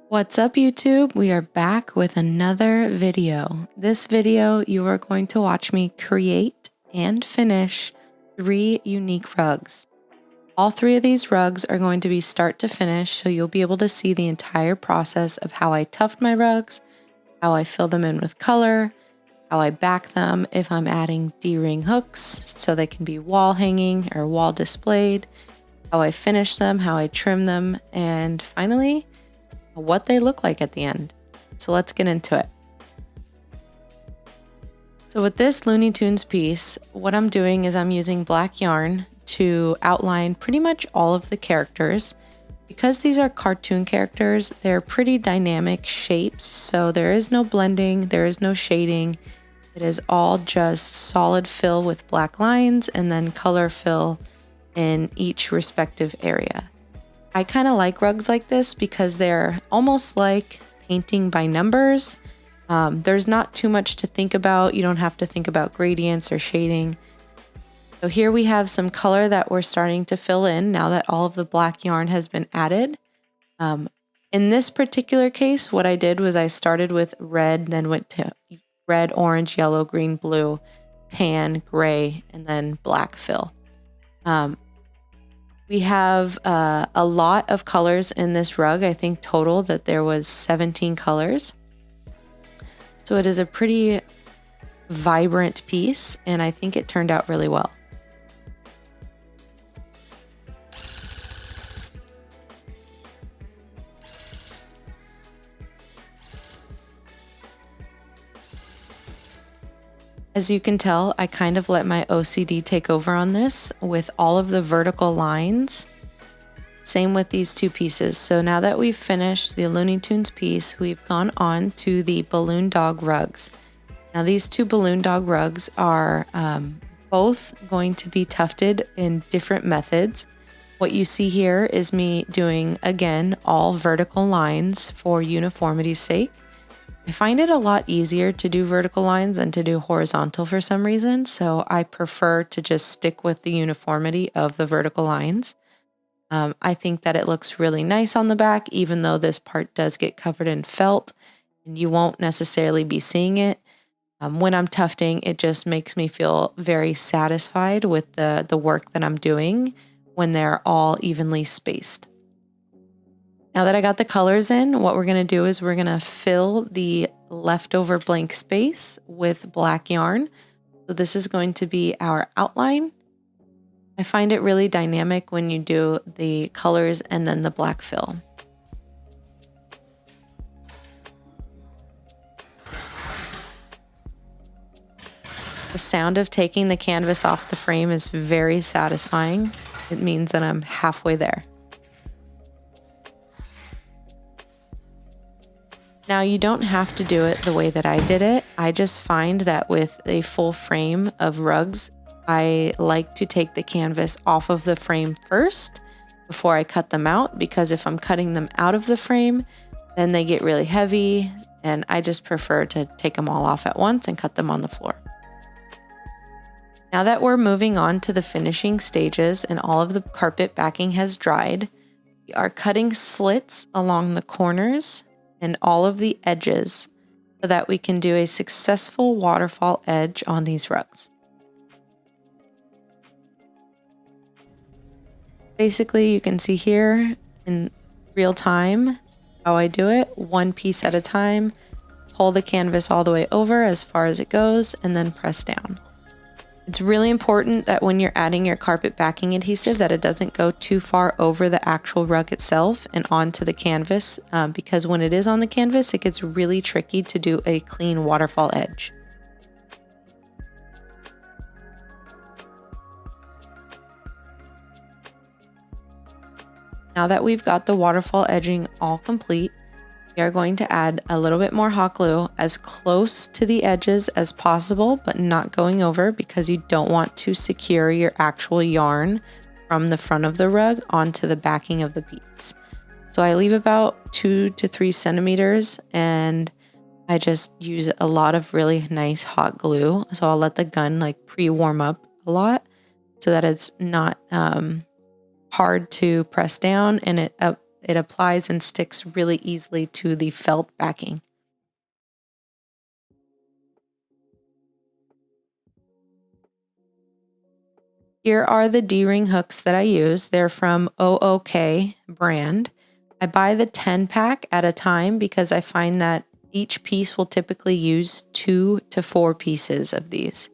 What's up, YouTube? We are back with another video. This video, you are going to watch me create and finish 3 unique rugs. All 3 of these rugs are going to be start to finish, so you'll be able to see the entire process of how I tuft my rugs, how I fill them in with color, how I back them if I'm adding D-ring hooks so they can be wall hanging or wall displayed, how I finish them, how I trim them, and finally, what they look like at the end. So let's get into it. So with this Looney Tunes piece, what I'm doing is I'm using black yarn to outline pretty much all of the characters. Because these are cartoon characters, they're pretty dynamic shapes, so there is no blending, there is no shading. It is all just solid fill with black lines and then color fill in each respective area. I kind of like rugs like this because they're almost like painting by numbers. There's not too much to think about. You don't have to think about gradients or shading. So here we have some color that we're starting to fill in now that all of the black yarn has been added. In this particular case, what I did was I started with red, then went to red, orange, yellow, green, blue, tan, gray, and then black fill. We have a lot of colors in this rug. I think total that there was 17 colors. So it is a pretty vibrant piece, and I think it turned out really well. As you can tell, I kind of let my OCD take over on this with all of the vertical lines. Same with these 2 pieces. So now that we've finished the Looney Tunes piece, we've gone on to the balloon dog rugs. Now these 2 balloon dog rugs are both going to be tufted in different methods. What you see here is me doing, again, all vertical lines for uniformity's sake. I find it a lot easier to do vertical lines than to do horizontal for some reason, so I prefer to just stick with the uniformity of the vertical lines. I think that it looks really nice on the back, even though this part does get covered in felt, and you won't necessarily be seeing it. When I'm tufting, it just makes me feel very satisfied with the work that I'm doing when they're all evenly spaced. Now that I got the colors in, what we're going to do is we're going to fill the leftover blank space with black yarn. So this is going to be our outline. I find it really dynamic when you do the colors and then the black fill. The sound of taking the canvas off the frame is very satisfying. It means that I'm halfway there. Now you don't have to do it the way that I did it. I just find that with a full frame of rugs, I like to take the canvas off of the frame first before I cut them out, because if I'm cutting them out of the frame, then they get really heavy, and I just prefer to take them all off at once and cut them on the floor. Now that we're moving on to the finishing stages and all of the carpet backing has dried, we are cutting slits along the corners and all of the edges so that we can do a successful waterfall edge on these rugs. Basically, you can see here in real time how I do it, 1 piece at a time, pull the canvas all the way over as far as it goes, and then press down. It's really important that when you're adding your carpet backing adhesive that it doesn't go too far over the actual rug itself and onto the canvas, because when it is on the canvas, it gets really tricky to do a clean waterfall edge. Now that we've got the waterfall edging all complete, we are going to add a little bit more hot glue as close to the edges as possible, but not going over, because you don't want to secure your actual yarn from the front of the rug onto the backing of the piece. So I leave about 2 to 3 centimeters, and I just use a lot of really nice hot glue. So I'll let the gun like pre-warm up a lot so that it's not hard to press down, and it applies and sticks really easily to the felt backing. Here are the D-ring hooks that I use. They're from OOK brand. I buy the 10 pack at a time because I find that each piece will typically use 2 to 4 pieces of these.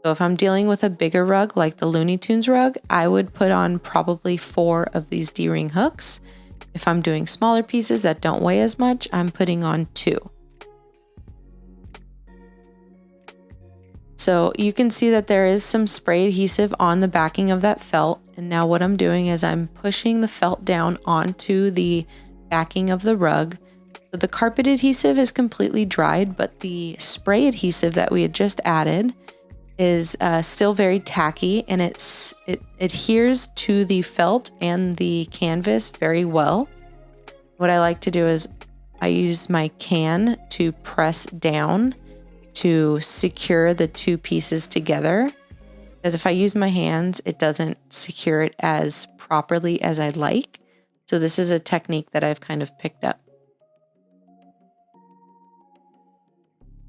So if I'm dealing with a bigger rug like the Looney Tunes rug, I would put on probably 4 of these D-ring hooks. If I'm doing smaller pieces that don't weigh as much, I'm putting on 2. So you can see that there is some spray adhesive on the backing of that felt. And now what I'm doing is I'm pushing the felt down onto the backing of the rug. So the carpet adhesive is completely dried, but the spray adhesive that we had just added is still very tacky, and it adheres to the felt and the canvas very well. What I like to do is I use my can to press down to secure the 2 pieces together, because if I use my hands, it doesn't secure it as properly as I'd like. So this is a technique that I've kind of picked up.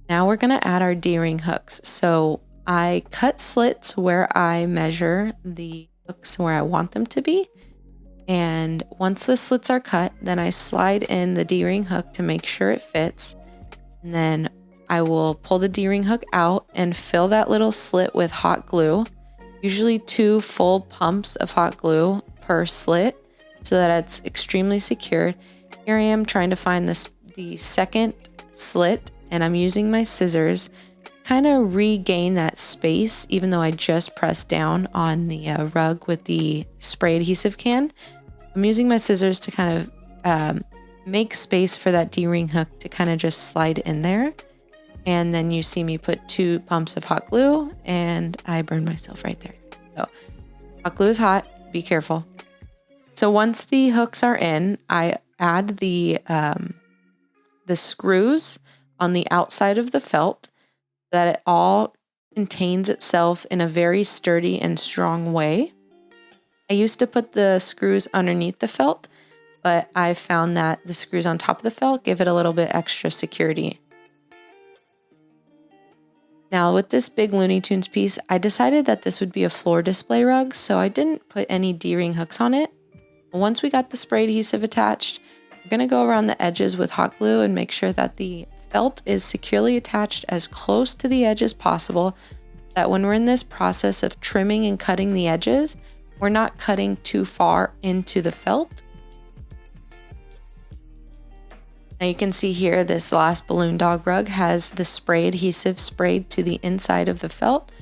Now we're going to add our D-ring hooks. So I cut slits where I measure the hooks where I want them to be. And once the slits are cut, then I slide in the D-ring hook to make sure it fits. And then I will pull the D-ring hook out and fill that little slit with hot glue, usually 2 full pumps of hot glue per slit so that it's extremely secured. Here I am trying to find the second slit, and I'm using my scissors kind of regain that space, even though I just pressed down on the rug with the spray adhesive can. I'm using my scissors to kind of make space for that D-ring hook to kind of just slide in there. And then you see me put 2 pumps of hot glue, and I burned myself right there. So hot glue is hot, be careful. So once the hooks are in, I add the screws on the outside of the felt, that it all contains itself in a very sturdy and strong way. I used to put the screws underneath the felt, but I found that the screws on top of the felt give it a little bit extra security. Now with this big Looney Tunes piece, I decided that this would be a floor display rug, so I didn't put any D-ring hooks on it. Once we got the spray adhesive attached, we're going to go around the edges with hot glue and make sure that the felt is securely attached as close to the edge as possible, that when we're in this process of trimming and cutting the edges, we're not cutting too far into the felt. Now you can see here, this last balloon dog rug has the spray adhesive sprayed to the inside of the felt.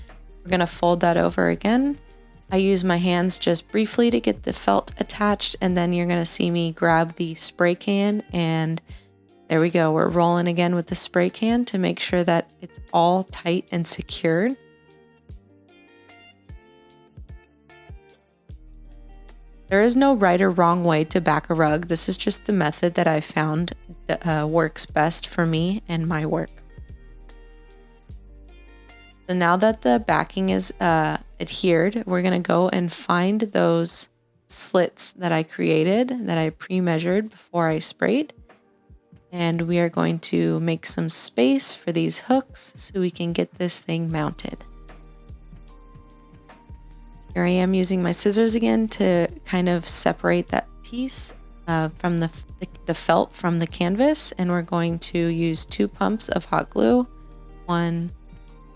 We're going to fold that over again. I use my hands just briefly to get the felt attached, and then you're going to see me grab the spray can, and there we go. We're rolling again with the spray can to make sure that it's all tight and secured. There is no right or wrong way to back a rug. This is just the method that I found works best for me and my work. So now that the backing is adhered, we're going to go and find those slits that I created, that I pre-measured before I sprayed. And we are going to make some space for these hooks so we can get this thing mounted. Here I am using my scissors again to kind of separate that piece from the felt from the canvas, and we're going to use 2 pumps of hot glue. 1,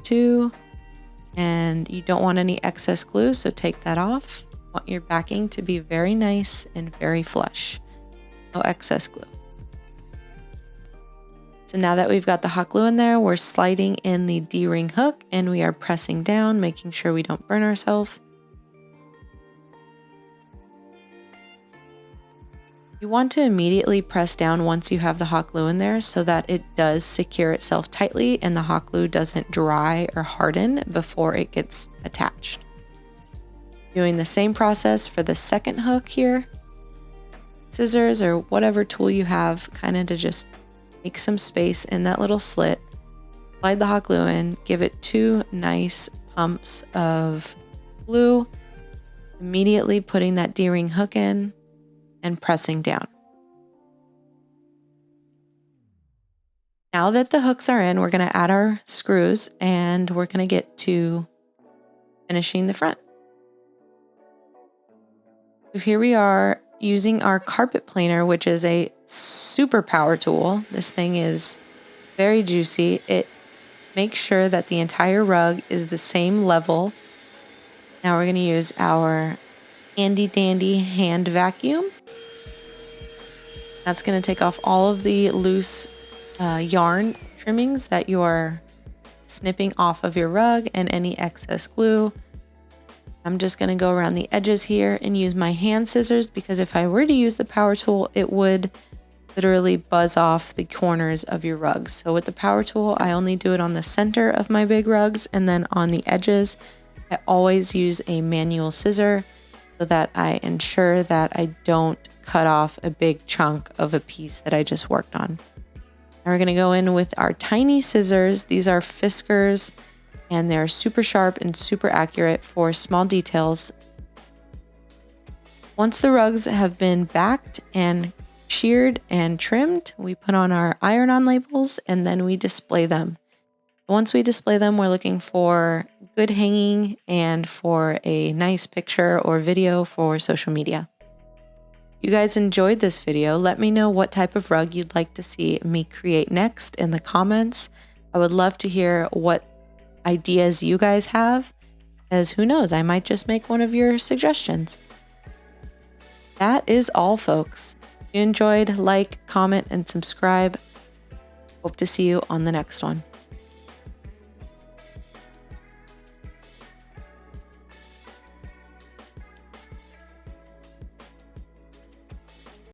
2, and you don't want any excess glue, so take that off. You want your backing to be very nice and very flush. No excess glue. So now that we've got the hot glue in there, we're sliding in the D-ring hook, and we are pressing down, making sure we don't burn ourselves. You want to immediately press down once you have the hot glue in there so that it does secure itself tightly and the hot glue doesn't dry or harden before it gets attached. Doing the same process for the second hook here. Scissors or whatever tool you have, kind of to just make some space in that little slit. Slide the hot glue in, give it 2 nice pumps of glue, immediately putting that D-ring hook in. and pressing down. Now that the hooks are in, we're going to add our screws and we're going to get to finishing the front. So here we are using our carpet planer, which is a super power tool. This thing is very juicy. It makes sure that the entire rug is the same level. Now we're going to use our handy dandy hand vacuum. That's going to take off all of the loose yarn trimmings that you're snipping off of your rug and any excess glue. I'm just going to go around the edges here and use my hand scissors, because if I were to use the power tool, it would literally buzz off the corners of your rugs. So with the power tool, I only do it on the center of my big rugs, and then on the edges, I always use a manual scissor so that I ensure that I don't cut off a big chunk of a piece that I just worked on. Now we're going to go in with our tiny scissors. These are Fiskars, and they're super sharp and super accurate for small details. Once the rugs have been backed and sheared and trimmed, we put on our iron-on labels and then we display them. Once we display them, we're looking for good hanging and for a nice picture or video for social media. You guys enjoyed this video. Let me know what type of rug you'd like to see me create next in the comments. I would love to hear what ideas you guys have, as who knows, I might just make one of your suggestions. That is all, folks. If you enjoyed, like, comment, and subscribe. Hope to see you on the next one.